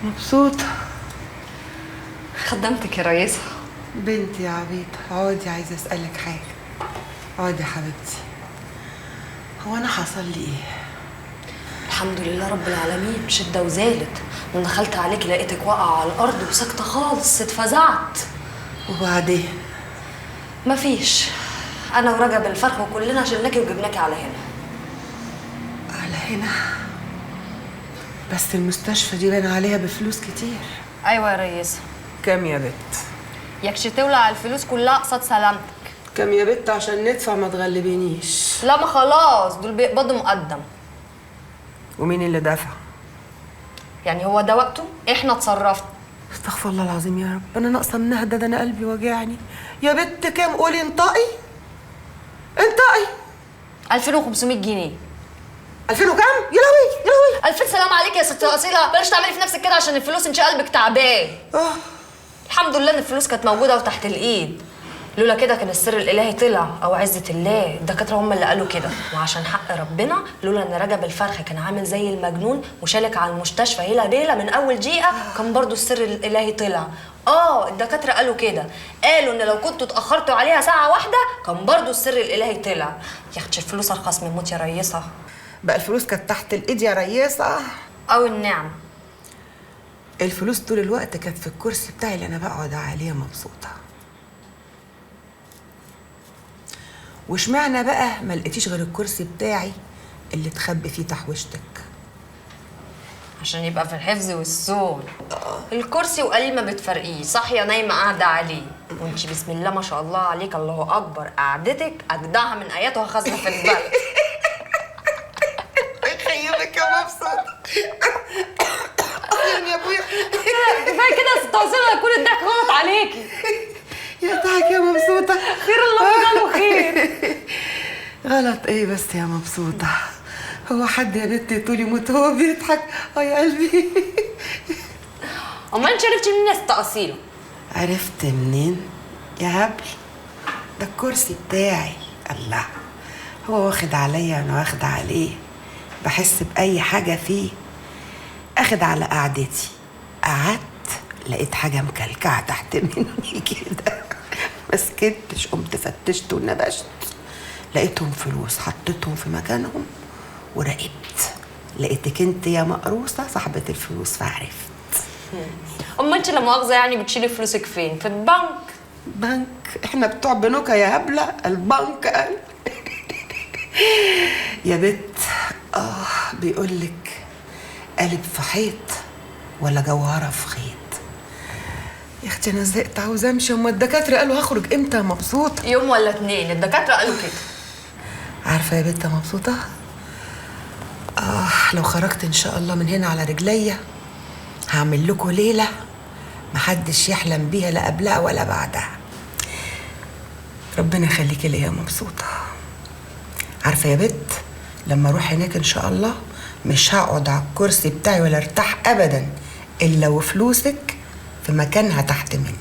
مبسوطة. خدمتك يا ريسة. بنتي يا عبيطة، اقعدي، عايزة اسألك حاجة. اقعدي يا حبيبتي. هو انا حصل لي ايه؟ الحمد لله رب العالمين، شدة وزالت. من دخلت عليكي لقيتك واقعة على الأرض وساكتة خالص، اتفزعت. وبعدين؟ مفيش، أنا ورجب الفرخ وكلنا شلناكي وجبناكي على هنا. على هنا؟ بس المستشفى دي بان عليها بفلوس كتير. أيوة يا ريسة. كام يا بت؟ يكش تولع الفلوس كلها قصاد سلامتك. كام يا بت عشان ندفع؟ ما تغلبينيش. لا ما خلاص، دول بيقبضوا مقدم. ومين اللي دفع؟ يعني هو ده وقته؟ احنا اتصرفنا. استغفر الله العظيم يا رب، انا ناقصه منها ده انا قلبي وجعني. يا بت كام؟ قولي انطقي انطقي. 2500 جنيه. 2000 وكام؟ يا لهوي يا لهوي. 2000 سلام عليك يا ست اصيله، بلاش تعملي في نفسك كده عشان الفلوس انت قلبك تعبان. الحمد لله ان الفلوس كانت موجوده وتحت الايد، لولا كده كان السر الالهي طلع او عزه الله. الدكاتره هم اللي قالوا كده، وعشان حق ربنا لولا ان رجب الفرخ كان عامل زي المجنون وشالك على المستشفى هيلا بيلا من اول دقيقه، كان برضو السر الالهي طلع. الدكاتره قالوا كده، قالوا ان لو كنتوا اتاخرتوا عليها ساعه واحده كان برضو السر الالهي طلع. يا اختي الفلوس ارخص من موت يا ريسه. بقى الفلوس كانت تحت الايد يا ريسه. او النعم. الفلوس طول الوقت كانت في الكرسي بتاعي اللي انا بقعد عليه مبسوطه. واشمعنى بقى ما لقيتيش غير الكرسي بتاعي اللي تخبي فيه تحويشتك؟ عشان يبقى في الحفظ والصون. الكرسي وقليل ما بتفرقيه، صاحيه نايمه قاعده عليه، وانتي بسم الله ما شاء الله عليك الله اكبر، قعدتك اجدعها من اياتها خزنه في البلد. يخيبك يا مبسوطه. يا ابويا كفايه كده يا ست وسيله، يكون الضحك غلط عليكي. يضحك يا مبسوطه. خير الله وجعله خير. غلط ايه بس يا مبسوطه؟ هو حد يا بنتي طول يموت هو بيضحك؟ يا قلبي. امال انت عرفتي منين يا ست اصيله؟ عرفت منين يا هبل؟ ده الكرسي بتاعي. الله، هو واخد عليا وانا واخده عليه، بحس باي حاجه فيه. اخد على قعدتي، قعدت لقيت حاجه مكلكعه تحت مني كده، ما سكتش، قمت فتشت ونبشت، لقيتهم فلوس، حطيتهم في مكانهم وراقبت، لقيتك انت يا مقروصه صاحبه الفلوس فعرفت. امال انت لا مؤاخذه يعني بتشيلي فلوسك فين؟ في البنك؟ بنك؟ احنا بتوع بنوك يا هبله، البنك قال. يا بت بيقولك قالب في حيط ولا جوهره في خيط. يا اختي انا زهقت عاوزه امشي. هما الدكاتره قالوا هخرج امتى يا مبسوطه؟ يوم ولا اتنين، الدكاتره قالوا كده. عارفه يا بت مبسوطه، لو خرجت ان شاء الله من هنا على رجليا هعمل لكم ليله محدش يحلم بيها لا قبلها ولا بعدها. ربنا يخليكي ليا يا مبسوطه. عارفه يا بت، لما اروح هناك ان شاء الله مش هقعد على الكرسي بتاعي ولا ارتاح ابدا الا وفلوسك في مكانها تحت مني.